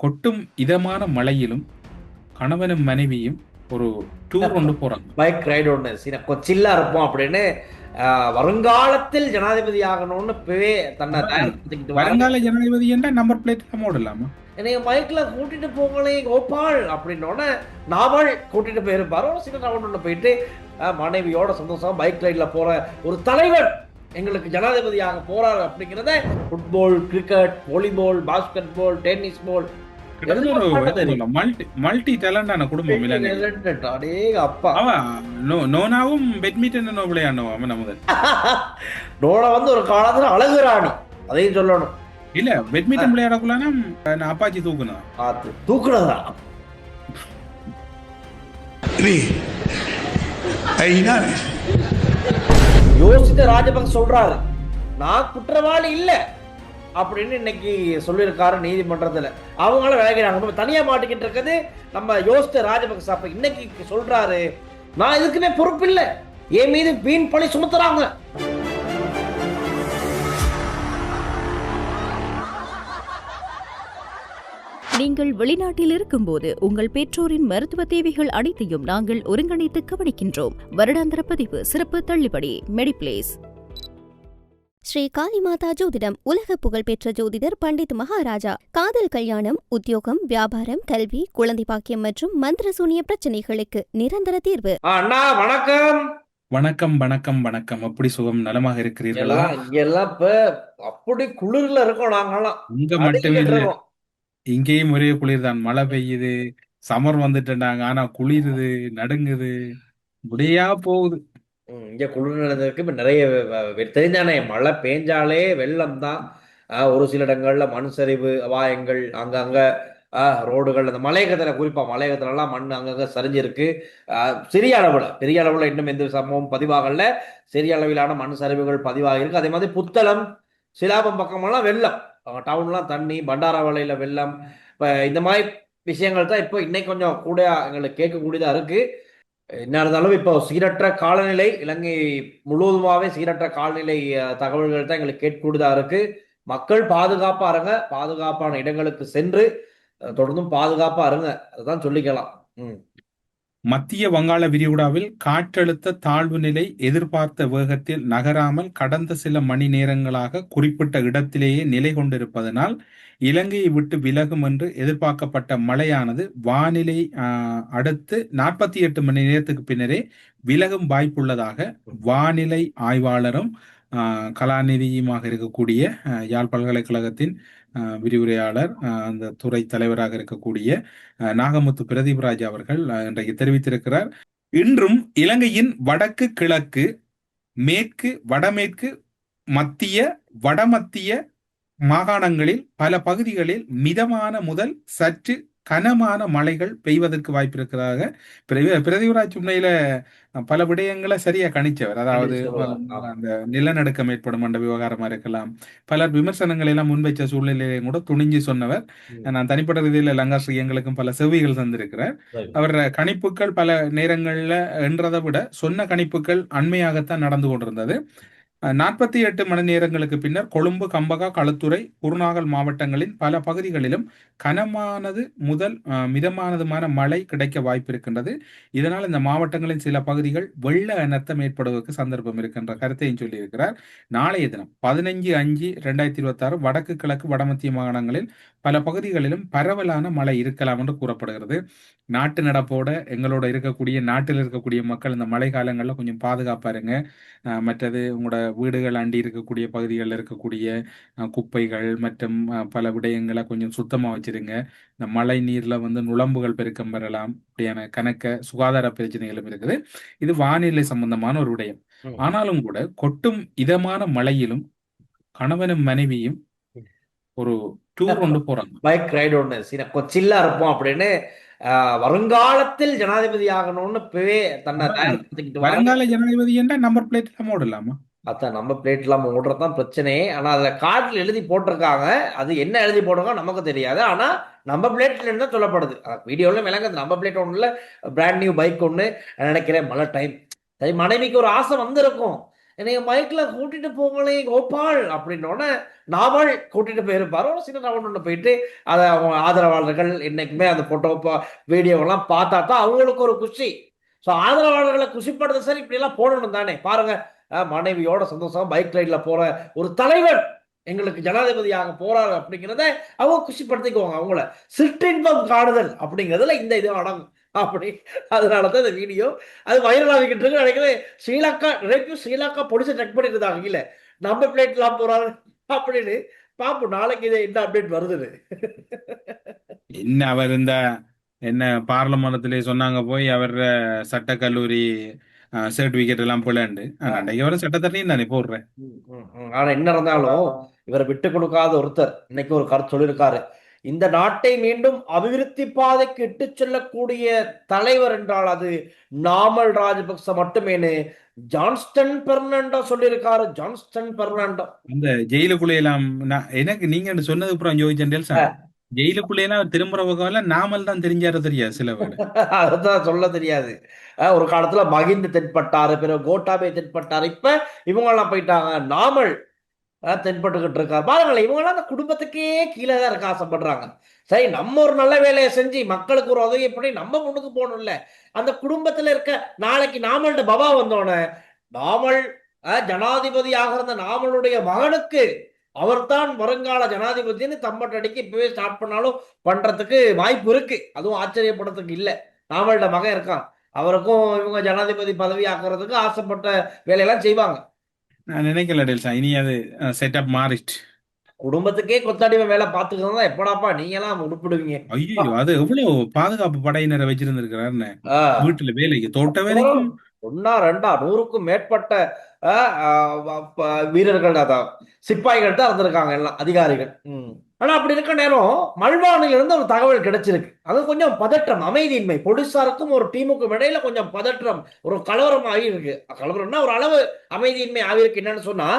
கொட்டும் இதமான மழையிலும் கணவனும் மனைவியும் ஒரு டூர் கொண்டு போறாங்க. பைக் ரைடு ஒன்று கொச்சில்லா இருப்போம் அப்படின்னு வருங்காலத்தில் ஜனாதிபதி ஆகணும்னு இப்பவே தன்னை தயார்படுத்திக்கிட்டு வராங்க. வருங்கால ஜனாதிபதி என்றா நம்பர் பிளேட் எல்லாம் ஓடலாமா? என்னைய பைக்ல கூட்டிட்டு போங்களே கோபால் அப்படின்னோடனே நாவல் கூட்டிட்டு போயிருப்பாரு. ஒரு சின்ன ரவுண்ட் ஒன்று போயிட்டு மனைவியோட சந்தோஷம் பைக் ரைட்ல போற ஒரு தலைவர் எங்களுக்கு ஜனாதிபதியாக போறாரு அப்படிங்கிறத football, cricket, volleyball, basketball, tennis ball multi டேலண்டான குடும்பம் இலங்கை. அப்பா நோனாவும் பேட்மிண்டன் விளையாடணும் அவன் முதல். நோனா வந்து ஒரு காலத்துல அழகு ராணி, அதையும் சொல்லணும். இல்ல பேட்மிண்டன் விளையாடக்குள்ளானா அப்பாச்சி தூக்குனா தூக்குனதா யோசித்த ராஜபக்ச சொல்றாரு, நான் குற்றவாளி இல்ல அப்படின்னு இன்னைக்கு சொல்லியிருக்காரு நீதிமன்றத்துல. அவங்கள விலகிறாங்க, தனியா மாட்டிக்கிட்டு இருக்குது நம்ம யோசித்த ராஜபக்ச. அப்ப இன்னைக்கு சொல்றாரு, நான் இதுக்குமே பொறுப்பு இல்லை, என் மீது வீண் பழி சுமத்துறாங்க. நீங்கள் வெளிநாட்டில் இருக்கும்போது உங்கள் பெற்றோரின் மருத்துவ தேவைகள் அனைத்தையும் நாங்கள் ஒருங்கிணைத்து கவனிக்கின்றோம். வருடாந்திர பதிவு சிறப்பு தள்ளுபடி மெடிப்ளேஸ். ஸ்ரீ காளிமாதா ஜோதிடம். உலக புகழ்பெற்ற ஜோதிடர் பண்டித் மகாராஜா. காதல், கல்யாணம், உத்தியோகம், வியாபாரம், கல்வி, குழந்தை பாக்கியம் மற்றும் மந்திர சூனிய பிரச்சனைகளுக்கு நிரந்தர தீர்வு. அண்ணா வணக்கம். வணக்கம் வணக்கம் வணக்கம். அப்படி சுகம் நலமாக இருக்கிறீர்களா? இங்கெல்லாம் இப்ப அப்படி குளிர்ல இருக்கோம் நாங்கெல்லாம். இங்க மட்டுமே இல்லை, இங்கேயும் ஒரே குளிர் தான். மழை பெய்யுது, சமர் வந்துட்டுட்டாங்க, ஆனா குளிருது, நடுங்குது, முடியா போகுது. இங்க குளிர் நிலத்திற்கு இப்ப நிறைய தெரிஞ்சானே, மழை பெஞ்சாலே வெள்ளம் தான். ஒரு சில இடங்கள்ல மண் சரிவு அபாயங்கள், அங்கங்க ரோடுகள், அந்த மலையகத்துல, குறிப்பா மலையகத்துல எல்லாம் மண் அங்கங்க சரிஞ்சிருக்கு. சிறிய அளவுல, பெரிய அளவுல இன்னும் எந்த சம்பவம் பதிவாகல. சிறிய அளவிலான மண் சரிவுகள் பதிவாகிருக்கு. அதே மாதிரி புத்தளம், சிலாபம் பக்கமெல்லாம் வெள்ளம், டவுன்லாம் தண்ணி, பண்டாரவளையில வெள்ளம். இப்ப இந்த மாதிரி விஷயங்கள் தான் இப்போ இன்னைக்கு கொஞ்சம் கூட எங்களுக்கு கேட்கக்கூடியதா இருக்கு. என்ன இருந்தாலும் இப்போ சீரற்ற காலநிலை, இலங்கை முழுவதுமாவே சீரற்ற காலநிலை தகவல்கள் தான் எங்களுக்கு கேட்கக்கூடியதா இருக்கு. மக்கள் பாதுகாப்பா இருங்க, பாதுகாப்பான இடங்களுக்கு சென்று தொடர்ந்தும் பாதுகாப்பா இருங்க, அதுதான் சொல்லிக்கலாம். மத்திய வங்காள விரிகுடாவில் காற்றழுத்த தாழ்வு நிலை எதிர்பார்த்த வேகத்தில் நகராமல் கடந்த சில மணி நேரங்களாக குறிப்பிட்ட இடத்திலேயே நிலை கொண்டிருப்பதனால் இலங்கையை விட்டு விலகும் என்று எதிர்பார்க்கப்பட்ட மழையானது வானிலை அடுத்து 48 மணி நேரத்துக்கு பின்னரே விலகும் வாய்ப்புள்ளதாக வானிலை ஆய்வாளரும் கலாநிதியுமாக இருக்கக்கூடிய யாழ் பல்கலைக்கழகத்தின் விரிவுரையாளர், அந்த துறை தலைவராக இருக்கக்கூடிய நாகமுத்து பிரதீப்ராஜ் அவர்கள் இன்றைக்கு தெரிவித்திருக்கிறார். இன்றும் இலங்கையின் வடக்கு, கிழக்கு, மேற்கு, வடமேற்கு, மத்திய, வடமத்திய மாகாணங்களில் பல பகுதிகளில் மிதமான முதல் சற்று கனமான மழைகள் பெய்வதற்கு வாய்ப்பு இருக்கிறதாக பிரதிவராஜ் உண்மையில பல விடயங்களை சரியா கணிச்சவர். அதாவது அந்த நிலநடுக்கம் ஏற்படும் என்ற விவகாரமா இருக்கலாம், பலர் விமர்சனங்களை எல்லாம் முன்வைச்ச சூழ்நிலையிலையும் கூட துணிஞ்சு சொன்னவர். நான் தனிப்பட்ட ரீதியில் லங்காஸ்ரீ எங்களுக்கும் பல செவிகள் தந்திருக்கிறார். அவர் கணிப்புகள் பல நேரங்கள்ல என்றதை விட சொன்ன கணிப்புகள் அண்மையாகத்தான் நடந்து கொண்டிருந்தது. 48 மணி நேரங்களுக்கு பின்னர் கொழும்பு, கம்பகா, களுத்துறை, குருநாகல் மாவட்டங்களின் பல பகுதிகளிலும் கனமானது முதல் மிதமானதுமான மழை கிடைக்க வாய்ப்பு இருக்கின்றது. இதனால் இந்த மாவட்டங்களின் சில பகுதிகள் வெள்ள அனர்த்தம் ஏற்படுவதற்கு சந்தர்ப்பம் இருக்கின்ற கருத்தையும் சொல்லியிருக்கிறார். நாளைய தினம் 15/5/2026 வடக்கு, கிழக்கு, வடமத்திய மாகாணங்களில் பல பகுதிகளிலும் பரவலான மழை இருக்கலாம் என்று கூறப்படுகிறது. நாட்டு நடப்போட எங்களோட இருக்கக்கூடிய நாட்டில் இருக்கக்கூடிய மக்கள் இந்த மழை காலங்களில் கொஞ்சம் பாதுகாப்பா இருங்க. மற்றது உங்களோட வீடுகள் அண்டி இருக்கக்கூடிய பகுதிகளில் இருக்கக்கூடிய குப்பைகள் மற்றும் பல விடயங்களை கொஞ்சம் சுத்தமாக வச்சிருங்க. இந்த மழை நீர்ல வந்து நுளம்புகள் பெருக்கம் பெறலாம், இப்படியான கணக்க சுகாதார பிரச்சனைகளும் இருக்குது. இது வானிலை சம்பந்தமான ஒரு விடயம். ஆனாலும் கூட கொட்டும் இதமான மழையிலும் கணவனும் மனைவியும் ஒரு டூர் கொண்டு போறாங்க, பைக் ரைடு ஒன்று கொச்சில்லா இருப்போம் அப்படின்னு வருங்காலத்தில் ஜனாதிபதி ஆகணும்னு இப்பவே தன்னை தயார்படுத்திக்கிட்டு வருங்கால ஜனாதிபதி என்றா நம்பர் பிளேட் எல்லாம் ஓடலாமா? அதான் நம்ம பிளேட் இல்லாம ஓடுறதுதான் பிரச்சனையே. ஆனா அதுல கார்டில் எழுதி போட்டிருக்காங்க, அது என்ன எழுதி போட்டிருக்காங்க நமக்கு தெரியாது. ஆனா நம்ம பிளேட்ல இருந்தா சொல்லப்படுது, வீடியோல விளங்குது. நம்ம பிளேட் ஒண்ணுல பிராண்ட் நியூ பைக் ஒண்ணு நினைக்கிறேன். மழை டைம், மனைவிக்கு ஒரு ஆசை வந்திருக்கும், என்னைய மைக்ல கூட்டிட்டு போங்களே கோபால் அப்படின்னோடனே நாமல் கூட்டிட்டு போயிருப்பாரு. ஒரு சின்ன ரவுண்ட் ஒன்று போயிட்டு அதை அவங்க ஆதரவாளர்கள் என்னைக்குமே அந்த போட்டோ வீடியோவெல்லாம் பார்த்தா தான் அவங்களுக்கு ஒரு குஷி. ஸோ ஆதரவாளர்களை குஷிப்படுத்த சார் இப்படி எல்லாம் போடணும் தானே. பாருங்க, மனைவியோட சந்தோஷமா பைக் ரைட்ல போற ஒரு தலைவர் எங்களுக்கு ஜனாதிபதியாக போறாரு அப்படிங்கிறத அவங்க குஷிப்படுத்திக்குவாங்க. அவங்கள சிற்றின்பம் காணுதல் அப்படிங்கிறதுல இந்த இது அடங்கும் அப்படி. அதனாலதான் இந்த வீடியோ அது வைரல் ஆகிக்கிட்டு இருக்கு நினைக்கிறேன். ஸ்ரீலங்கா போலீஸை செக் பண்ணிட்டு இருந்தாங்க, இல்ல நம்ம பிளேட்லாம் போறாரு அப்படின்னு. பாப்போம் நாளைக்கு இது என்ன அப்டேட் வருதுன்னு. என்ன அவர் இந்த என்ன பார்லமெண்டத்திலே சொன்னாங்க போய் அவர் சட்டக்கல்லூரி சர்டிபிகேட் எல்லாம் போலண்டு. அன்றைக்கு அவரை சட்டத்தரையும் தானே போடுறேன். ஆனா என்ன இருந்தாலும் இவரை விட்டு கொடுக்காத ஒருத்தர் இன்னைக்கு ஒரு கருத்து சொல்லியிருக்காரு. இந்த நாட்டை மீண்டும் அபிவிருத்தி பாதைக்கு இட்டு செல்லக்கூடிய தலைவர் என்றால் அது நாமல் ராஜபக்ச மட்டுமேனு ஜான்ஸ்டன் பெர்னாண்டோ சொல்லியிருக்காரு. ஜான்ஸ்டன் பெர்னாண்டோ அந்த ஜெயிலுக்குள்ளே எல்லாம் எனக்கு நீங்க சொன்னது அப்புறம் ஜோதிச்சண்டேல் ஜெயிலுக்குள்ளே எல்லாம் திரும்புற பக்கம் நாமல் தான் தெரிஞ்சாரு தெரியாது சில பேர். அதுதான் சொல்ல தெரியாது. ஒரு காலத்துல மகிந்த தென்பட்டாரு, பிறகு கோட்டாபே தென்பட்டாரு, இப்ப இவங்க எல்லாம் போயிட்டாங்க. நாமல் தென்பட்டுக்கிட்டு இருக்காரு. பாருங்களேன், இவங்க எல்லாம் அந்த குடும்பத்துக்கே கீழே தான் இருக்க ஆசைப்படுறாங்க. சரி, நம்ம ஒரு நல்ல வேலையை செஞ்சு மக்களுக்கு ஒரு உதவி பண்ணி நம்ம முன்னுக்கு போகணும்ல. அந்த குடும்பத்துல இருக்க நாளைக்கு நாமல்ட பபா வந்தோடனே நாமல் ஜனாதிபதியாக இருந்த நாமளுடைய மகனுக்கு அவர்தான் வருங்கால ஜனாதிபதினு தம்பட்டடிக்கு இப்பவே ஸ்டார்ட் பண்ணாலும் பண்றதுக்கு வாய்ப்பு இருக்கு. அதுவும் ஆச்சரியப்படுறதுக்கு இல்ல. நாமல்ட மகன் இருக்கான், அவருக்கும் இவங்க ஜனாதிபதி பதவி ஆக்குறதுக்கு ஆசைப்பட்ட வேலையெல்லாம் செய்வாங்க. நான் நினைக்கல டெல்சா, இனி அது செட்டப் மாறிட்டு குடும்பத்துக்கே கொத்தாடி வேலை பார்த்துக்கிறதா எப்படாப்பா நீங்க எல்லாம் உருப்பிடுவீங்க. ஐயோ, அது எவ்வளவு பாதுகாப்பு படையினரை வச்சிருந்திருக்கிறாருன்னு வீட்டுல வேலைக்கு தோட்ட வேலைக்கும். ஒன்னா ரெண்டா 100க்கும் மேற்பட்ட வீரர்கள் அதான் சிப்பாய்கள் தான் இருந்திருக்காங்க, எல்லாம் அதிகாரிகள். ஆனா அப்படி இருக்க நேரம் மல்வானில இருந்து ஒரு தகவல் கிடைச்சிருக்கு. அது கொஞ்சம் பதற்றம், அமைதியின்மை. போலீசாருக்கும் ஒரு டீமுக்கும் இடையில கொஞ்சம் பதற்றம், ஒரு கலவரம் ஆகியிருக்கு. கலவரம்னா ஒரு அளவு அமைதியின்மை ஆகியிருக்கு. என்னன்னு சொன்னா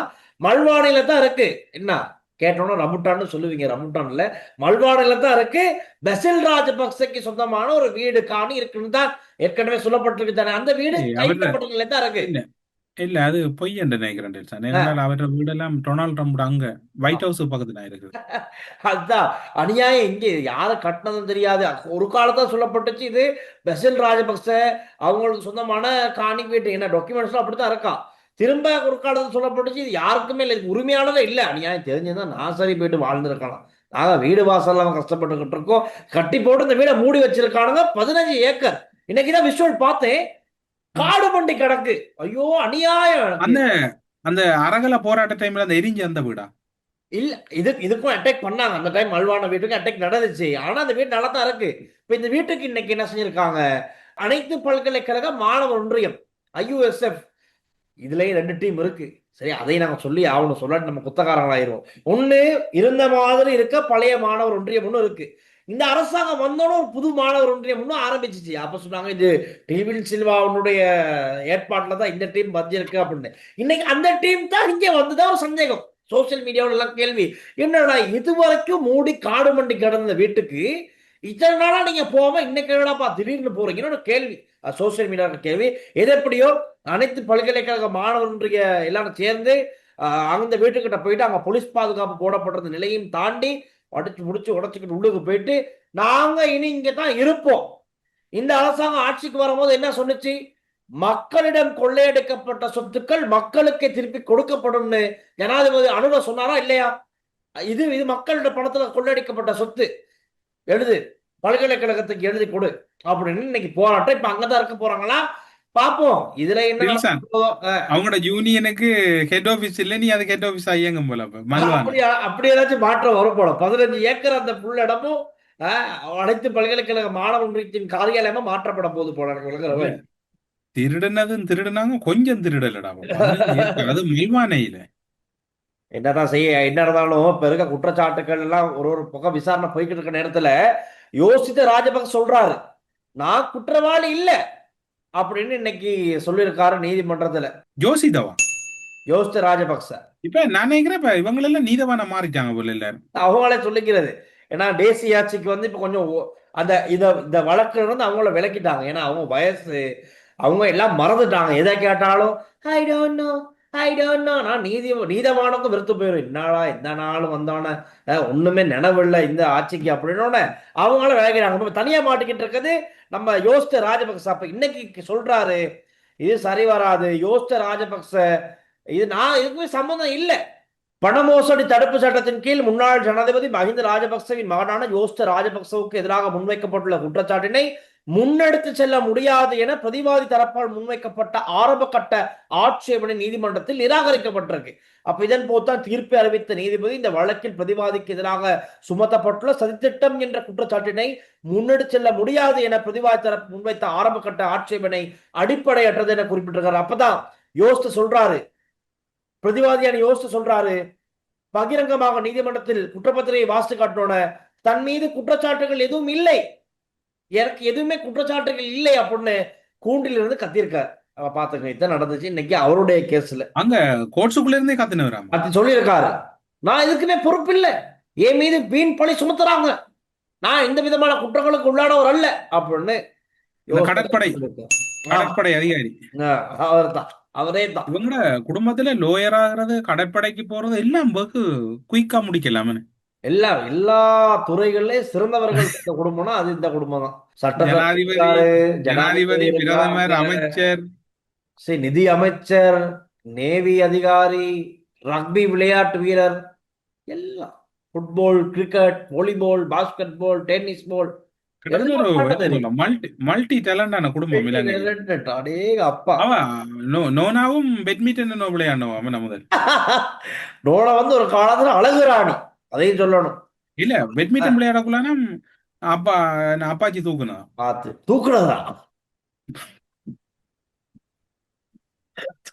மல்வானில தான் இருக்கு. என்ன கேட்டோம்னா ரமுட்டான்னு சொல்லுவீங்க, ரமுட்டான் இல்ல, மல்வானில தான் இருக்கு. பெசில் ராஜபக்சேக்கு சொந்தமான ஒரு வீடு காணி இருக்குன்னு தான் ஏற்கனவே சொல்லப்பட்டிருக்கு தானே. அந்த வீடு கைப்பற்ற நிலை தான் இருக்கு. இல்ல அது பொய் என்று நினைக்கிறேன். அவரோட வீடெல்லாம் டொனால்ட் ட்ரம்ப் அங்க ஒயிட் ஹவுஸ் பக்கத்துல இருக்கு. அதுதான் அநியாயம். இங்கே யாரை கட்டினதும் தெரியாது. ஒரு காலத்தான் சொல்லப்பட்டுச்சு இது பெசில் ராஜபக்ச அவங்களுக்கு சொந்தமான காணி வீட்டு. என்ன டாக்குமெண்ட்ஸ் அப்படித்தான் இருக்கான். திரும்ப ஒரு காலத்துல சொல்லப்பட்டுச்சு இது யாருக்குமே இல்லை, உரிமையானதே இல்லை. அநியாயம் தெரிஞ்சுதான் நான் சரி போயிட்டு வாழ்ந்துருக்கலாம். நாங்க வீடு வாசல் நம்ம கஷ்டப்பட்டுக்கிட்டு இருக்கோம். கட்டி போட்டு இந்த வீடை மூடி வச்சிருக்கானுங்க. 15 ஏக்கர். இன்னைக்குதான் விஷுவல் பார்த்தேன், காடு மண்டி கிடக்கு. ஐயோ அநியாயம். அந்த அந்த அரகல போராட்ட டைம்ல அந்த எரிஞ்சு அந்த வீடா இல்ல, இதுக்கும் அட்டாக் பண்ணாங்க. அந்த டைம் மல்வான வீட்டுக்கு அட்டாக் நடந்துச்சு. ஆனா அந்த வீடு நல்லா தான் இருக்கு. இப்ப இந்த வீட்டுக்கு இன்னைக்கு என்ன செஞ்சிருக்காங்க, அனைத்து பல்கலைக்கழக மாணவர் ஒன்றியம் IUSF, இதுலயும் 2 டீம் இருக்கு. சரி, அதையும் நாங்க சொல்லி ஆகணும், சொல்லாட்டி நம்ம குத்தகாரங்களாயிருவோம். ஒண்ணு இருந்த மாதிரி இருக்க பழைய மாணவர் ஒன்றியம் ஒண்ணு இருக்கு. இந்த அரசாங்கம் வந்தோட ஒரு புது மாணவர் ஒன்றியம் ஒன்றும் ஆரம்பிச்சிச்சு. அப்ப சொன்னாங்க இது டிவின் சில்வாவுடைய ஏற்பாட்டுல தான் இந்த டீம் வந்திருக்கு அப்படின்னு. இன்னைக்கு அந்த டீம் தான் இங்க வந்துதான் ஒரு சந்தேகம். சோசியல் மீடியாவில் எல்லாம் கேள்வி, என்னடா இதுவரைக்கும் மூடி காடு மண்டி கிடந்த வீட்டுக்கு இத்தனை நாளா நீங்க போகாம இன்னைக்கு என்னடாப்பா திடீர்னு போறீங்கன்னு கேள்வி. சோசியல் மீடியாவுக்கு கேள்வி. எது எப்படியோ அனைத்து பல்கலைக்கழக மாணவர் ஒன்றிய எல்லாரும் சேர்ந்து அந்த வீட்டுக்கிட்ட போயிட்டு அங்க போலீஸ் பாதுகாப்பு போடப்படுறது நிலையும் தாண்டி அடிச்சு முடிச்சு உடச்சுக்கிட்டு உள்ளுக்கு போயிட்டு நாங்க இனி இங்க தான் இருப்போம். இந்த அரசாங்கம் ஆட்சிக்கு வரும்போது என்ன சொன்னுச்சு, மக்களிடம் கொள்ளையடிக்கப்பட்ட சொத்துக்கள் மக்களுக்கு திருப்பி கொடுக்கப்படும்னு ஜனாதிபதி அனுர சொன்னாரா இல்லையா? இது மக்களோட பணத்துல கொள்ளையடிக்கப்பட்ட சொத்து, எழுது பல்கலைக்கழகத்துக்கு எழுதி கொடு அப்படின்னு இன்னைக்கு போராட்டம். இப்ப அங்கதான் இருக்க போறாங்களா பாப்போம். இதுல என்ன அவங்களோட யூனியனுக்கு ஹெட் ஆபீஸ் இல்ல, நீ அதுக்கு ஹெட் ஆபீஸ் ஐயங்கும் போல அப்படி ஏதாச்சும் மாற்றம் வரும் போல. 15 ஏக்கர் அந்த புல் இடமும் அனைத்து பல்கலைக்கழக மாணவர் ஒன்றியத்தின் காரியாலயமா மாற்றப்பட போது போல. திருடுனாங்க, கொஞ்சம் திருடலடா அது மெல்வானையில. என்னதான் செய்ய, என்ன இருந்தாலும் இப்ப இருக்க குற்றச்சாட்டுகள் எல்லாம் ஒரு பக்கம் விசாரணை போய்கிட்டு இருக்க நேரத்துல யோசித்த ராஜபக்ச சொல்றாரு நான் குற்றவாளி இல்ல அப்படின்னு இன்னைக்கு சொல்லியிருக்காரு நீதிமன்றத்துல. யோசித்த ராஜபக்ச இப்ப நான் நினைக்கிறேன் இப்ப இவங்க எல்லாம் நீதவான மாறிட்டாங்க போல எல்லாரும், அவங்களே சொல்லிக்கிறது. ஏன்னா தேசிய ஆட்சிக்கு வந்து இப்ப கொஞ்சம் அந்த இந்த வழக்குல இருந்து அவங்கள விலக்கிட்டாங்க. ஏன்னா அவங்க வயசு, அவங்க எல்லாம் மறந்துட்டாங்க. எதை கேட்டாலும் I don't know I don't know. நான் நீதவானுக்கும் வெறுத்து போயிடும். என்னடா இந்த நாளும் வந்தோன்னே ஒண்ணுமே நினைவில்லை இந்த ஆட்சிக்கு அப்படின்னோடனே அவங்களும் விளையாடுறாங்க. தனியா மாட்டிக்கிட்டு இருக்கிறது நம்ம யோசித்த ராஜபக்ச. அப்ப இன்னைக்கு சொல்றாரு இது சரி வராது. யோசித்த ராஜபக்ச இது நான் இதுக்குமே சம்பந்தம் இல்லை. பண மோசடி தடுப்பு சட்டத்தின் கீழ் முன்னாள் ஜனாதிபதி மஹிந்த ராஜபக்சவின் மகனான யோஸ்த ராஜபக்சவுக்கு எதிராக முன்வைக்கப்பட்டுள்ள குற்றச்சாட்டினை முன்னெடுத்து செல்ல முடியாது என பிரதிவாதி தரப்பால் முன்வைக்கப்பட்ட ஆரம்ப கட்ட ஆட்சேபனை நீதிமன்றத்தில் நிராகரிக்கப்பட்டிருக்கு. அப்ப இதன் போதுதான் தீர்ப்பை அறிவித்த நீதிபதி இந்த வழக்கில் பிரதிவாதிக்கு எதிராக சுமத்தப்பட்டுள்ள சதித்திட்டம் என்ற குற்றச்சாட்டினை முன்னெடுத்து செல்ல முடியாது என பிரதிவாதி தரப்பு முன்வைத்த ஆரம்ப கட்ட ஆட்சேபனை அடிப்படையற்றது என குறிப்பிட்டிருக்காரு. அப்பதான் யோசித்து சொல்றாரு, பிரதிவாதியான யோசித்து சொல்றாரு, பகிரங்கமாக நீதிமன்றத்தில் குற்றப்பத்திரிகை வாசித்து காட்டினோட தன் மீது குற்றச்சாட்டுகள் எதுவும் இல்லை, எனக்கு எதுவுமே குற்றச்சாட்டுகள் இல்லை அப்படின்னு கூண்டில் இருந்து கத்திருக்காரு. அவ பாத்துங்க, இதான் நடந்துச்சு இன்னைக்கு அவருடைய கேஸ்ல. அங்க கோர்ட்ஸுக்குள்ள இருந்தே கத்தினவராம கத்தி சொல்லியிருக்காரு, நான் இதுக்குமே பொறுப்பு இல்லை, என் மீது வீண் பழி சுமத்துறாங்க, நான் எந்த விதமான குற்றங்களுக்கு உள்ளானவர் அல்ல அப்படின்னு கடற்படை அதிகாரி அவர்தான், அவரே தான். இவங்களோட குடும்பத்துல லோயர் ஆகிறது, கடற்படைக்கு போறது எல்லாம் வெகு குயிக்கா முடிக்கலாமே. எல்லா துறைகள்லயும் சிறந்தவர்கள் இந்த குடும்பம்னா அது இந்த குடும்பம் தான். ஜனாதிபதி, பிரதமர், அமைச்சர், நிதி அமைச்சர், நேவி அதிகாரி, ரக்பி விளையாட்டு வீரர், எல்லாம் football, cricket, volleyball, basketball, tennis ball, multi டேலண்டான குடும்பம். அப்பா நோனாவும் பேட்மிண்டன் விளையாடுவோம் முதல். நோனா வந்து ஒரு காலத்துல அழகு ராணி, அதையும் சொல்லணும். இல்ல பேட்மிண்டன் விளையாடக்குள்ள அப்பாச்சி தூக்குனதா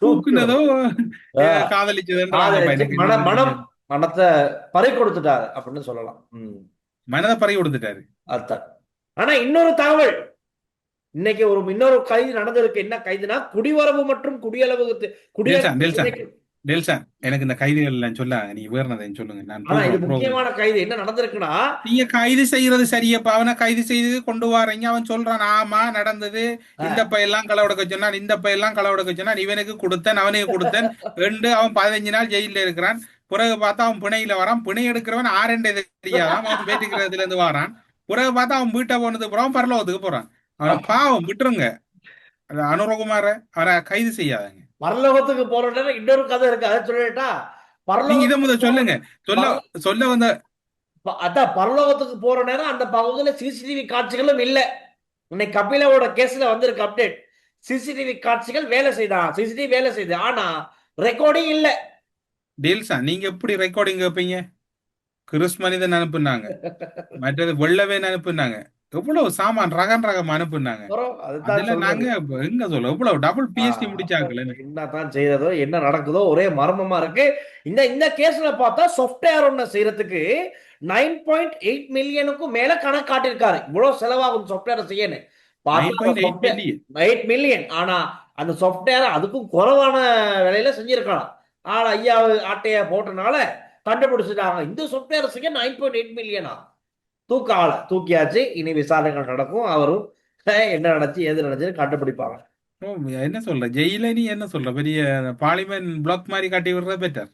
தூக்குனதோ காதலிச்சது, மனத்தை பறி கொடுத்துட்டாரு அப்படின்னு சொல்லலாம். மனதை பறி கொடுத்துட்டாரு. அதான். ஆனா இன்னொரு தகவல், இன்னைக்கு இன்னொரு கைது நடந்திருக்கு. என்ன கைதுனா குடிவரவு மற்றும் எனக்கு இந்த கைதுகள் எல்லாம் சொல்ல நீ வேறனதை சொல்லுங்க. முக்கியமான கைது என்ன நடந்திருக்குன்னா, நீங்க கைது செய்யறது சரியப்பா, அவனை கைது செய்து கொண்டு வாரீங்க, அவன் சொல்றான் ஆமா நடந்தது, இந்த பையெல்லாம் களவெடுக்க சொன்னான், இந்த பையெல்லாம் களவெடுக்க சொன்னான், இவனுக்கு கொடுத்தேன் அவனுக்கு கொடுத்தேன் ரெண்டு, அவன் 15 நாள் ஜெயில இருக்கிறான். பிறகு பார்த்தா அவன் பிணையில வரான், பிணை எடுக்கிறவன் ஆரெண்டே தெரியாதான், அவன் பேட்டிக்கிறதுல இருந்து வாரான். பிறகு பார்த்தா அவன் வீட்டை போனதுக்கு அப்புறம் பரலோகத்துக்கு போறான். அவன் பாவம் விட்டுருங்க, அனுரகுமார அவரை கைது செய்யாதங்க. பரலோகத்துக்கு போற நேரம் இன்னொரு கதை இருக்கு, அதை சொல்லிட்டா. இதை முதல் சொல்லுங்க, சொல்ல வந்த அதான் பரலோகத்துக்கு போற நேரம் அந்த பகுதியில சிசிடிவி காட்சிகளும் இல்ல. இன்னைக்கு கபிலாவோட கேஸ்ல வந்திருக்கு அப்டேட். சிசிடிவி காட்சிகள் வேலை செய்தான், சிசிடிவி வேலை செய்யுது, ஆனா ரெக்கார்டிங் இல்ல. டீல்ஸா நீங்க எப்படி ரெக்கார்டிங் வைப்பீங்க? கிறிஸ் மனிதன் அனுப்புனாங்க, மற்றது வெள்ளவேன் அனுப்புனாங்க, எவ்வளவு சாமான் ரகம் அனுப்புனாங்க. நாங்க எங்க சொல்ல எவ்வளவு டபுள் பிஎஸ்டி முடிச்சாங்கல. என்னதான் செய்யறதோ என்ன நடக்குதோ ஒரே மர்மமா இருக்கு. இந்த கேஸ்ல பார்த்தா சாஃப்ட்வேர் ஒண்ணு செய்யறதுக்கு 9.8 மில்லியனுக்கும் மேல கணக்கு காட்டியிருக்காரு. இவ்வளவு செலவாகும் சாஃப்ட்வேர் செய்யணும், 8 மில்லியன். ஆனா அந்த சாஃப்ட்வேர் அதுக்கும் குறைவான விலையில செஞ்சிருக்கலாம். ஆனா ஐயா ஆட்டைய போட்டனால கண்டுபிடிச்சிட்டாங்க, இந்த சாஃப்ட்வேர் செய்ய 9.8 மில்லியனா. தூக்கியாச்சு, இனி விசாரணைகள் நடக்கும், அவரும் என்ன நடந்துச்சு எது நடந்துச்சு கண்டுபிடிப்பாங்க. என்ன சொல்ற ஜெயில நீ என்ன சொல்ற, பெரிய பார்லிமெண்ட் பிளாக் மாதிரி காட்டி விடுறது பெட்டர்.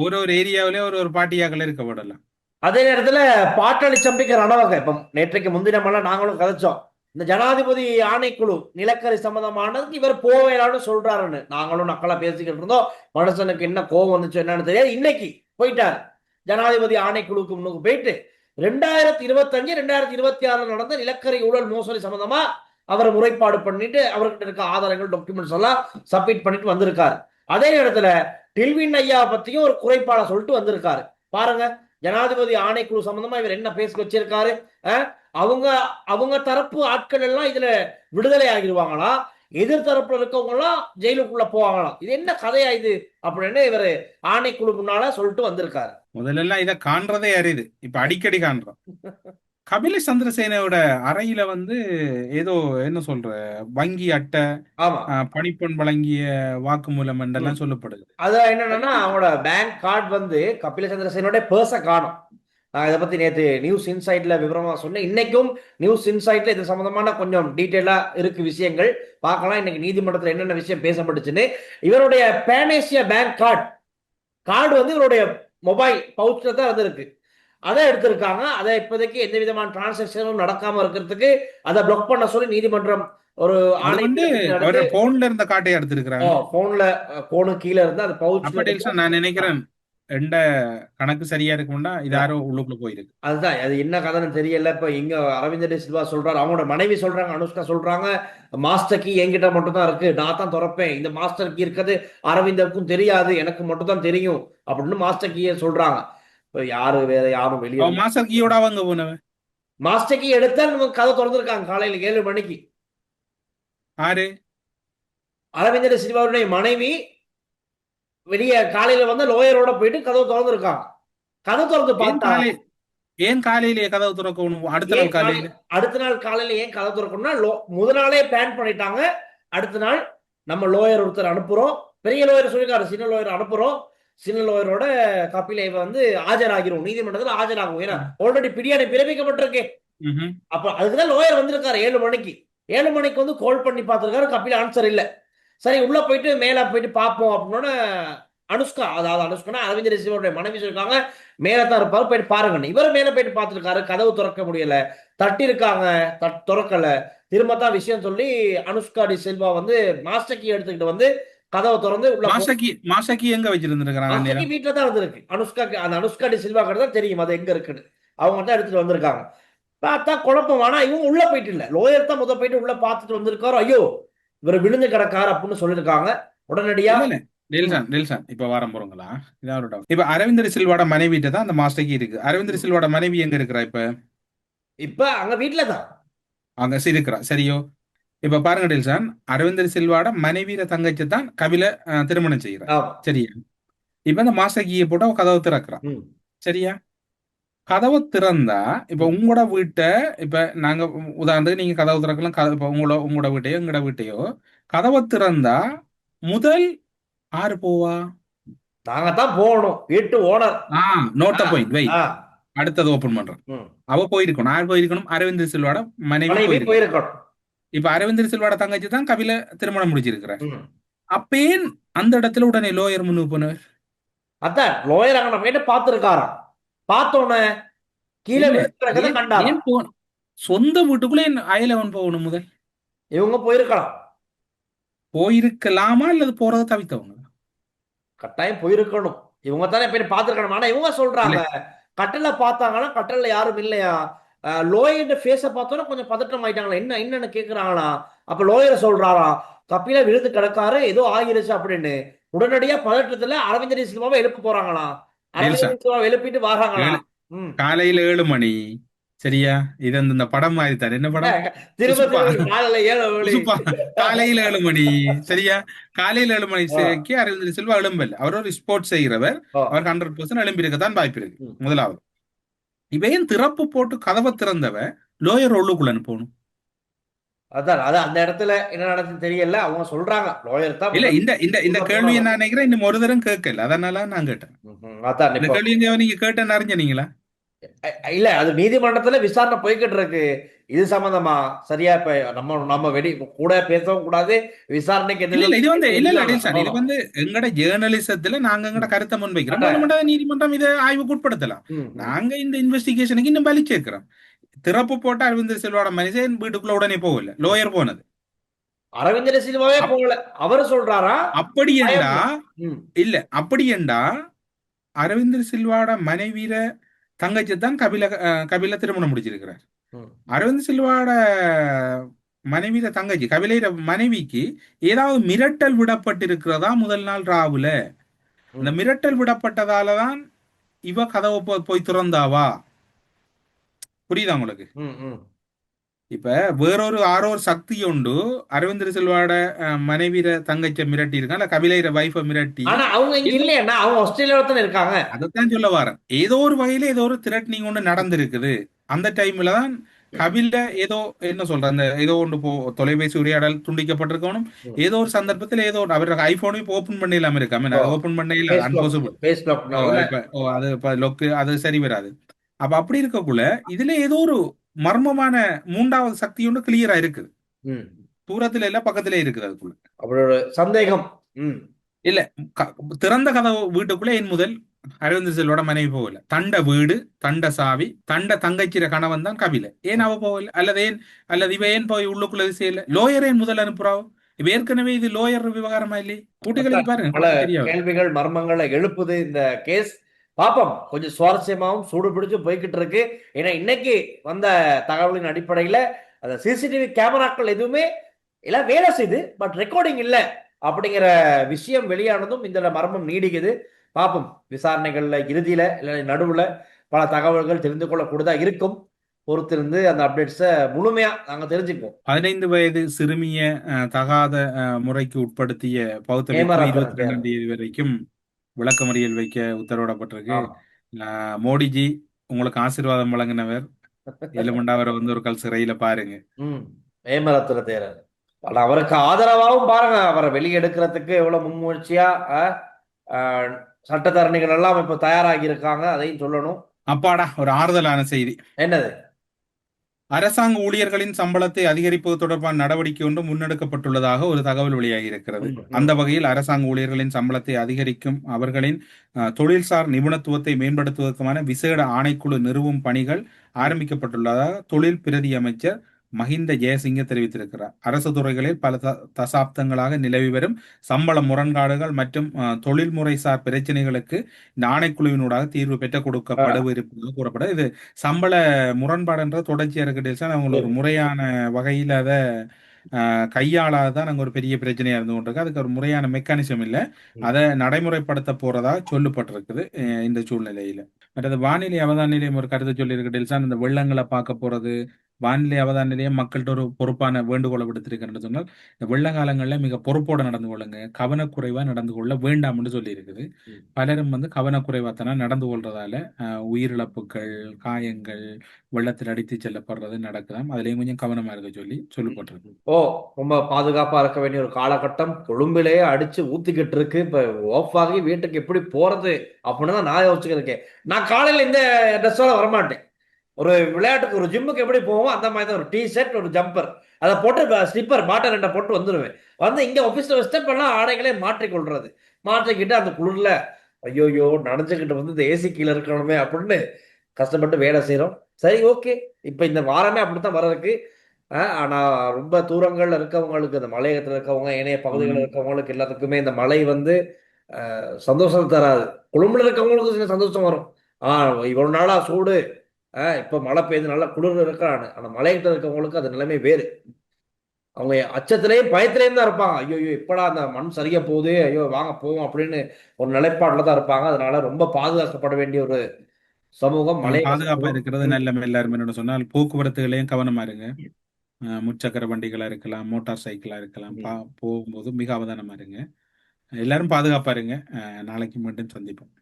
ஒரு ஏரியாவிலே ஒரு பாட்டியாக்கள் இருக்க போடலாம். அதே நேரத்துல பாட்டாளி சம்பிக்க ரணவக இப்ப நேற்றைக்கு முன்தினமெல்லாம் நாங்களும் கதைச்சோம். இந்த ஜனாதிபதி ஆணைக்குழு நிலக்கரி சம்பந்தமானதுக்கு இவர் போவேலான்னு சொல்றாருன்னு நாங்களும் நக்கலா பேசிக்கிட்டு இருந்தோம். மனுஷனுக்கு என்ன கோபம் வந்துச்சு என்னன்னு தெரியாது. இன்னைக்கு போயிட்டாரு ஜனாதிபதி ஆணைக்குழுக்கு முன்னுக்கு போயிட்டு 2025 2026 நடந்த நிலக்கரி ஊழல் மோசடி சம்பந்தமா அவர் முறைப்பாடு பண்ணிட்டு அவர்கிட்ட இருக்க ஆதாரங்கள் டாக்குமெண்ட்ஸ் எல்லாம் சப்மிட் பண்ணிட்டு வந்திருக்காரு. அதே நேரத்துல டில்வின் ஐயா பத்தியும் ஒரு குறைபாட சொல்லிட்டு வந்திருக்காரு. பாருங்க, ஜனாதிபதி ஆணைக்குழு சம்பந்தமா இவர் என்ன பேசி வச்சிருக்காரு. அவங்க தரப்பு ஆட்கள் எல்லாம் இதுல விடுதலை ஆகிடுவாங்களா, எதிர்த்தரப்புல இருக்கவங்க எல்லாம் ஜெயிலுக்குள்ள போவாங்களாம். இது என்ன கதையா இது அப்படின்னு இவர் ஆணைக்குழு முன்னால சொல்லிட்டு வந்திருக்காரு. முதல்ல இதை காண்றதே அறியுது, இப்ப அடிக்கடி காண்றோம். கபில சந்திரசேனோட அறையில ஏதோ என்ன சொல்ற வங்கி அட்டை, பணிப்பெண் வழங்கிய வாக்குமூலம் என்றெல்லாம் சொல்லப்படுது. அது என்னன்னா அவனோட பேங்க் கார்டு கபில சந்திரசேனோட பர்ஸ காணும். நான் இதை பத்தி நேற்று நியூஸ் இன்சைட்ல விவரமா சொன்னேன். இன்னைக்கும் நியூஸ் இன்சைட்ல இது சம்பந்தமான கொஞ்சம் டீட்டெயிலா இருக்கு விஷயங்கள். பார்க்கலாம் இன்னைக்கு நீதிமன்றத்தில் என்னென்ன விஷயம் பேசப்பட்டுச்சுன்னு. இவருடைய பேனேசியா பேங்க் கார்டு வந்து இவருடைய மொபைல் பவுச்ல தான் இருந்திருக்கு. அதை எடுத்திருக்காங்க. அதை இப்போதைக்கு எந்த விதமான டிரான்சாக்சனும் நடக்காம இருக்கிறதுக்கு அதை பிளாக் பண்ண சொல்லி நீதிமன்றம் ஒரு அது வந்து அவர் போன்ல இருந்த காட்டை எடுத்திருக்கிறாங்க. போன்ல போனு கீழே இருந்து அந்த அப்ப பவுச் டெல்சன் நான் நினைக்கிறேன் எந்த கணக்கு சரியா இருக்கும்னா இது யாரோ உள்ளுக்குள்ள போயிருக்கு. அதுதான் அது என்ன கதைன்னு தெரியல. இப்ப இங்க அரவிந்தர் சில்வா சொல்றாரு, அவங்களோட மனைவி சொல்றாங்க, அனுஷ்கா சொல்றாங்க, மாஸ்டர் கீ என்கிட்ட மட்டும் தான் இருக்கு, நான் தான் திறப்பேன், இந்த மாஸ்டர் கீ இருக்கிறது அரவிந்தருக்கும் தெரியாது, எனக்கு மட்டும் தான் தெரியும் அப்படின்னு மாஸ்டர் கீயை சொல்றாங்க. இப்ப யாரு வேற யாரும் வெளியே மாஸ்டர் கீயோட அவங்க போனவன் மாஸ்டர் கீ எடுத்தா நம்ம கதை திறந்திருக்காங்க காலையில 7 மணிக்கு. ஆறு அரவிந்தர் சில்வாவுடைய மனைவி வெளியே காலையில வந்து லோயரோட போயிட்டு கதவு திறந்துருக்காங்க. கதை திறந்து பார்த்தா ஏன் காலையிலேயே கதவு திறக்கணும்? அடுத்த நாள் காலையில ஏன் கதவு திறக்கணும்னா முதல் நாளே பிளான் பண்ணிட்டாங்க. அடுத்த நாள் நம்ம லோயர் ஒருத்தர் அனுப்புறோம், பெரிய லோயர் சொல்லிருக்காரு, சின்ன லோயர் அனுப்புறோம், சின்ன லோயரோட கபிலை வந்து ஆஜராகிறோம், நீதிமன்றத்தில் ஆஜராகும். ஏன்னா ஆல்ரெடி பிடியாணை பிறப்பிக்கப்பட்டிருக்கு. அப்ப அதுக்குதான் லோயர் வந்திருக்காரு 7 மணிக்கு. 7 மணிக்கு வந்து கால் பண்ணி பார்த்திருக்காரு, கபில ஆன்சர் இல்ல. சரி உள்ள போயிட்டு மேல போயிட்டு பார்ப்போம் அப்படின்னு அனுஷ்கா, அதாவது அனுஷ்கா அரவிந்தர் சில்வாவுடைய மனைவி சொல்லிருக்காங்க, மேலதான் இருப்பாரு, போயிட்டு பாருங்க. இவர் மேல போயிட்டு பார்த்திருக்காரு, கதவு திறக்க முடியல, தட்டி இருக்காங்க, திறக்கல. திரும்பத்தான் விஷயம் சொல்லி அனுஷ்கா டி சில்வா வந்து மாஸ்டர் கீ எடுத்துக்கிட்டு வந்து கதவை திறந்து உள்ள மாஸ்டர் கீ எங்க வச்சிருந்திருக்காங்க? வீட்டுல தான் இருந்திருக்கு. அனுஷ்கா டி சில்வா கிட்ட தான் தெரியும் அது எங்க இருக்குன்னு. அவங்க தான் எடுத்துட்டு வந்திருக்காங்க. பார்த்தா குழப்பம். ஆனா இவங்க உள்ள போயிட்டு இல்ல, லோயர் தான் முதல் போயிட்டு உள்ள பார்த்துட்டு வந்திருக்காரு. ஐயோ இவர் விழுந்து கிடக்காரு அப்படின்னு சொல்லிருக்காங்க. உடனடியா டெல்சன் இப்ப வாரம் போறீங்களா? இப்ப அரவிந்தர் சில்வாட மனைவிட்ட தான் அந்த மாஸ்டர் கீ இருக்கு. அரவிந்தர் சில்வாட மனைவி எங்க இருக்கிறா? இப்ப அங்க வீட்டுல தான் அங்க இருக்கிறா. சரியோ? இப்ப பாருங்க டெல்சன், அரவிந்தர் சில்வாட மனைவியில தங்கச்சி தான் கபில திருமணம் செய்யறா. சரியா? இப்ப இந்த மாஸ்டர் கீயை போட்டு கதவை திறக்கிறான். சரியா? கதவை திறந்தா இப்ப உங்களோட வீட்டை, இப்ப நாங்க உதாரணத்துக்கு நீங்க கதவை திறக்கலாம், இப்ப உங்களோட வீட்டையோ எங்களோட வீட்டையோ கதவை திறந்தா முதல் ஆறு போவா? நாங்க தான் போகணும். வீட்டு ஓனர் நோட்ட பாயிண்ட் வை, அடுத்தது ஓபன் பண்றேன். அவ போயிருக்கணும். யார் போயிருக்கணும்? அரவிந்தர் சில்வாட மனைவி போயிருக்கணும். இப்ப அரவிந்தர் சில்வாட தங்கச்சி தான் கபில திருமணம் முடிச்சிருக்கிறார். அப்பேன் அந்த இடத்துல உடனே லோயர் முன்னுக்கு போனவர். அதான் லோயர் அங்க போயிட்டு பார்த்திருக்காராம். பார்த்தோன்னே கீழே கண்டாரு. சொந்த வீட்டுக்குள்ள அயலவன் போகணும் முதல். இவங்க போயிருக்கலாமா அல்லது போறத தவித்தவங்க? கட்டாயம் போயிருக்கணும். இவங்க தானே போய் பார்த்திருக்கணும். ஆனா இவங்க சொல்றாங்க கட்டல பார்த்தாங்கன்னா கட்டல யாரும் இல்லையா. லோயர் ஃபேஸ பார்த்தோன்னா கொஞ்சம் பதட்டம் ஆயிட்டாங்களா, என்னன்னு கேக்குறாங்களா. அப்ப லோயரை சொல்றாராம், கபில விழுந்து கிடக்காரு, ஏதோ ஆகிருச்சு அப்படின்னு. உடனடியா பதட்டத்துல அரவிந்தர் சில்வாவை எழுப்ப போறாங்களாம். அரவிந்தர் சில்வாவை எழுப்பிட்டு வராங்களாம். காலையில 7 மணி. சரியா? இது இந்த படம் மாதிரி தானே. என்ன படம்? காலையில 7 மணி. சரியா? காலையில 7 மணிக்கு அரவிந்தர் சில்வா எழும்பல். அவர் ஒரு ஸ்போர்ட்ஸ் செய்கிறவர். அவர் 100% எழும்பியிருக்கத்தான் வாய்ப்பு இருக்கு. முதலாவது இவையும் திறப்பு போட்டு கதவை திறந்தவ லோயர் உள்ளுக்குள்ள போகணும். அதான் அந்த இடத்துல என்ன நடக்குன்னு தெரியல. அவங்க சொல்றாங்க லோயர் தான் இல்ல. இந்த கேள்வியை நான் நினைக்கிறேன் இன்னும் ஒரு தரம் கேட்கல, அதனால நான் கேட்டேன். இந்த கேள்வி நீங்க கேட்டேன்னு அறிஞ்சீங்களா? இல்ல, அது நீதிமன்றத்துல விசாரணை போய்கிட்டு இருக்கு இது சம்பந்தமா. சரியா? இப்ப நம்ம வெடி கூட பேசவும் கூடாது, விசாரணைக்கு இது வந்து இது வந்து எங்கட ஜேர்னலிசத்துல நாங்க எங்கட கருத்தை முன்வைக்கிறோம். நீதிமன்றம் இதை ஆய்வுக்கு உட்படுத்தலாம். நாங்க இந்த இன்வெஸ்டிகேஷனுக்கு இன்னும் பலி சேர்க்கிறோம். திறப்பு போட்ட அரவிந்தர் சில்வாட மனுஷன் வீட்டுக்குள்ள உடனே போகல, லோயர் போனது. அரவிந்தர் சில்வாவே போகல, அவரு சொல்றாரா? அப்படி என்றா இல்ல, அப்படி என்றா அரவிந்தர் சில்வாட மனைவியில தங்கச்சி தான் கபில திருமணம் முடிச்சிருக்கிறார். அரவிந்த் சில்வாட மனைவியில தங்கச்சி கபிலையில மனைவிக்கு ஏதாவது மிரட்டல் விடப்பட்டிருக்கிறதா முதல் நாள் ராவுல? இந்த மிரட்டல் விடப்பட்டதாலதான் இவ கதவை போய் திறந்தாவா? புரியுதா உங்களுக்கு? இப்ப வேறொரு ஆரோர் சக்தி உண்டு அரவிந்தர் சில்வாட மனைவியில தங்கச்ச மிரட்டி இருக்கான், இல்ல கபிலையில வைஃப மிரட்டி. அவங்க இல்லையா, அவங்க ஆஸ்திரேலியாவில தான் இருக்காங்க. அதைத்தான் சொல்ல வரேன். ஏதோ ஒரு வகையில ஏதோ ஒரு திரட்டினிங் ஒன்று நடந்திருக்குது. அந்த டைம்ல தான் கபில ஏதோ என்ன சொல்ற அந்த ஏதோ ஒன்று தொலைபேசி உரையாடல் துண்டிக்கப்பட்டிருக்கணும். ஏதோ ஒரு சந்தர்ப்பத்தில் ஏதோ அவருக்கு ஐபோனையும் ஓபன் பண்ண இல்லாம இருக்காம, ஓபன் பண்ண இல்ல அன்பாசிபிள். அது லொக்கு அது சரி வராது. அப்ப அப்படி இருக்கக்குள்ள இதுல ஏதோ ஒரு மர்மமான மூன்றாவது சக்தி ஒன்று கிளியரா இருக்குது. ம். தூரத்துல இல்ல, பக்கத்திலே இருக்குது. அதுக்குள்ள அப்படி ஒரு சந்தேகம். ம். இல்ல, திறந்த கதவு வீட்டுக்குள்ள என் முதல் அரவிந்த் செல்வோட மனைவி போகல. தண்ட வீடு, தண்ட சாவி, தண்ட தங்கச்சிர கணவன் தான் கபில. ஏன் அவ போகல? அல்லது இவ ஏன் போய் உள்ளுக்குள்ள செய்யல? லோயர் ஏன் முதல் அனுப்புறாவோ? இவ ஏற்கனவே இது லோயர் விவகாரமா இல்லையே? கூட்டிகளை பாருங்க, பல தெரியாது. கேள்விகள் மர்மங்களை எழுப்புது இந்த கேஸ். பாப்போம், கொஞ்சம் சுவாரஸ்யமாவும் சூடு பிடிச்சு போய்கிட்டு இருக்கு. ஏன்னா இன்னைக்கு வந்த தகவலின் அடிப்படையில அந்த சிசிடிவி கேமராக்கள் எதுவுமே எல்லாம் வேலை செய்யுது, பட் ரெக்கார்டிங் இல்ல அப்படிங்கிற விஷயம் வெளியானதும் இந்த மர்மம் நீடிக்குது. பாப்போம், விசாரணைகள்ல இறுதியில இல்ல நடுவுல பல தகவல்கள் தெரிந்து கொள்ளக்கூடியதா இருக்கும். பொறுத்திருந்து அந்த அப்டேட்ஸை முழுமையா நாங்க தெரிஞ்சுக்குவோம். 15 வயது சிறுமிய தகாத முறைக்கு உட்படுத்திய பௌத்த பிக்கு ஏமாறாத்தனம் 22ஆம் தேதி வரைக்கும் விளக்கமறியல் வைக்க உத்தரவிடப்பட்டிருக்கு. ஆமா. மோடிஜி உங்களுக்கு ஆசீர்வாதம் வழங்கினவர், எலுமண்டா அவரை வந்து ஒரு கால் சிறையில பாருங்க. ஏமரத்துல தேரர். ஆனா அவருக்கு ஆதரவாகவும் பாருங்க, அவரை வெளியெடுக்கிறதுக்கு எவ்வளவு முன்முயற்சியா சட்டத்தரணிகள் எல்லாம் இப்ப தயாராகி இருக்காங்க, அதையும் சொல்லணும். அப்பாடா, ஒரு ஆறுதலான செய்தி. என்னது? அரசாங்க ஊழியர்களின் சம்பளத்தை அதிகரிப்பது தொடர்பான நடவடிக்கை ஒன்று முன்னெடுக்கப்பட்டுள்ளதாக ஒரு தகவல் வெளியாகி இருக்கிறது. அந்த வகையில் அரசாங்க ஊழியர்களின் சம்பளத்தை அதிகரிக்கும், அவர்களின் தொழில்சார் நிபுணத்துவத்தை மேம்படுத்துவதற்கான விசேட ஆணைக்குழு நிறுவும் பணிகள் ஆரம்பிக்கப்பட்டுள்ளதாக தொழில் பிரதி அமைச்சர் மஹிந்த ஜெயசிங்க தெரிவித்திருக்கிறார். அரசு துறைகளில் பல தசாப்தங்களாக நிலவி வரும் சம்பள முரண்பாடுகள் மற்றும் தொழில்முறைசார் பிரச்சனைகளுக்கு இந்த ஆணைக்குழுவினூடாக தீர்வு பெற்று கொடுக்கப்பட கூறப்படும். இது சம்பள முரண்பாடுன்ற தொடர்ச்சியா இருக்கிற அவங்க ஒரு முறையான வகையில் அதை கையாளாதான் நாங்கள் ஒரு பெரிய பிரச்சனையா இருந்து கொண்டிருக்கு. அதுக்கு ஒரு முறையான மெக்கானிசம் இல்லை, அதை நடைமுறைப்படுத்த போறதா சொல்லப்பட்டிருக்குது இந்த சூழ்நிலையில. மற்றது வானிலை அவதான நிலையம் ஒரு கருத்து சொல்லி இருக்கு. இந்த வெள்ளங்களை பார்க்க போறது, வானிலை அவதான நிலையம் மக்கள்கிட்ட ஒரு பொறுப்பான வேண்டுகோளை விடுத்திருக்கிறேன்னு சொன்னால், இந்த வெள்ள காலங்களில் மிக பொறுப்போட நடந்து கொள்ளுங்க, கவனக்குறைவா நடந்து கொள்ள வேண்டாம்னு சொல்லி இருக்குது. பலரும் வந்து கவனக்குறைவாத்தனா நடந்து கொள்றதால உயிரிழப்புகள், காயங்கள், வெள்ளத்தில் அடித்து செல்லப்படுறது நடக்குதாம். அதுலயும் கொஞ்சம் கவனமா இருக்க சொல்லப்பட்டிருக்கு. ரொம்ப பாதுகாப்பா இருக்க வேண்டிய ஒரு காலகட்டம். கொழும்பிலேயே அடிச்சு ஊத்திக்கிட்டு இருக்கு. இப்ப ஆஃப் ஆகி வீட்டுக்கு எப்படி போறது அப்படின்னு தான் நான் யோசிச்சுக்கிட்டு இருக்கேன். நான் காலையில இந்த ட்ரெஸ்ஸோட வரமாட்டேன். ஒரு விளையாட்டுக்கு ஒரு ஜிம்முக்கு எப்படி போவோம் அந்த மாதிரி தான், ஒரு டி ஷர்ட், ஒரு ஜம்பர், அதை போட்டு ஸ்லிப்பர் பாட்டை 2 போட்டு வந்துடுவேன். வந்து இங்க ஆஃபீஸ்ல ஸ்டெப் எல்லாம் ஆடைகளே மாற்றிக்கொள்றது. மாற்றிக்கிட்டு அந்த குளிர்ல ஐயோயோ நனைஞ்சுக்கிட்டு வந்து இந்த ஏசி கீழே இருக்கணுமே அப்படின்னு கஷ்டப்பட்டு வேலை செய்யறோம். சரி, ஓகே, இப்ப இந்த வாரமே அப்படித்தான் வர்றதுக்கு. ஆனா ரொம்ப தூரங்கள்ல இருக்கவங்களுக்கு, இந்த மலையகத்துல இருக்கவங்க, ஏனைய பகுதிகளில் இருக்கவங்களுக்கு எல்லாத்துக்குமே இந்த மழை வந்து சந்தோஷம் தராது. கொழும்புல இருக்கவங்களுக்கு சில சந்தோஷம் வரும். இவ்வளவு நாளா சூடு, இப்ப மழை பெய்து நல்லா குளிர் இருக்கான்னு. ஆனா மலையகத்துல இருக்கவங்களுக்கு அது நிலைமை வேறு. அவங்க அச்சத்திலேயும் பயத்திலேயும் தான் இருப்பாங்க. ஐயோ இப்படா அந்த மண் சரியா போகுது, ஐயோ வாங்க போவோம் அப்படின்னு ஒரு நிலைப்பாடுல தான் இருப்பாங்க. அதனால ரொம்ப பாதுகாக்கப்பட வேண்டிய ஒரு சமூகம் மலை பாதுகாப்பா இருக்கிறது நல்ல. எல்லாரும் என்ன சொன்னால் போக்குவரத்துகளையும் கவனமா இருங்க. முச்சக்கர வண்டிகளா இருக்கலாம், மோட்டார் சைக்கிளா இருக்கலாம், போகும்போது மிக அவதானமா இருங்க. எல்லாரும் பாதுகாப்பா இருங்க. நாளைக்கு மீண்டும் சந்திப்போம்.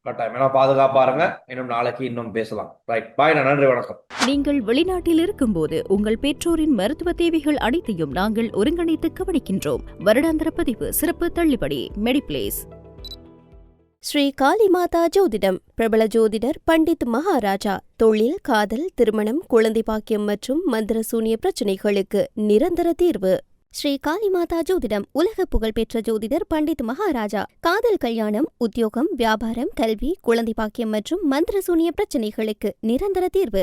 கட்டாயம் பாதுகாப்பா இருங்க. இன்னும் நாளைக்கு இன்னும் பேசலாம். ரைட், பாய். நன்றி, வணக்கம். நீங்கள் வெளிநாட்டில் இருக்கும்போது உங்கள் பெற்றோரின் மருத்துவ தேவைகள் அனைத்தையும் நாங்கள் ஒருங்கிணைத்து கவனிக்கின்றோம். வருடாந்திர பதிவு, சிறப்பு தள்ளுபடி, மெடிப்ளேஸ். ஸ்ரீ காளிமாதா ஜோதிடம். பிரபல ஜோதிடர் பண்டித் மகாராஜா. தொழில், காதல், திருமணம், குழந்தை பாக்கியம் மற்றும் மந்திர சூனிய பிரச்சினைகளுக்கு நிரந்தர தீர்வு. ஸ்ரீ காளிமாதா ஜோதிடம். உலக புகழ்பெற்ற ஜோதிடர் பண்டித் மகாராஜா. காதல், கல்யாணம், உத்தியோகம், வியாபாரம், கல்வி, குழந்தை பாக்கியம் மற்றும் மந்திர சூனிய பிரச்சினைகளுக்கு நிரந்தர தீர்வு.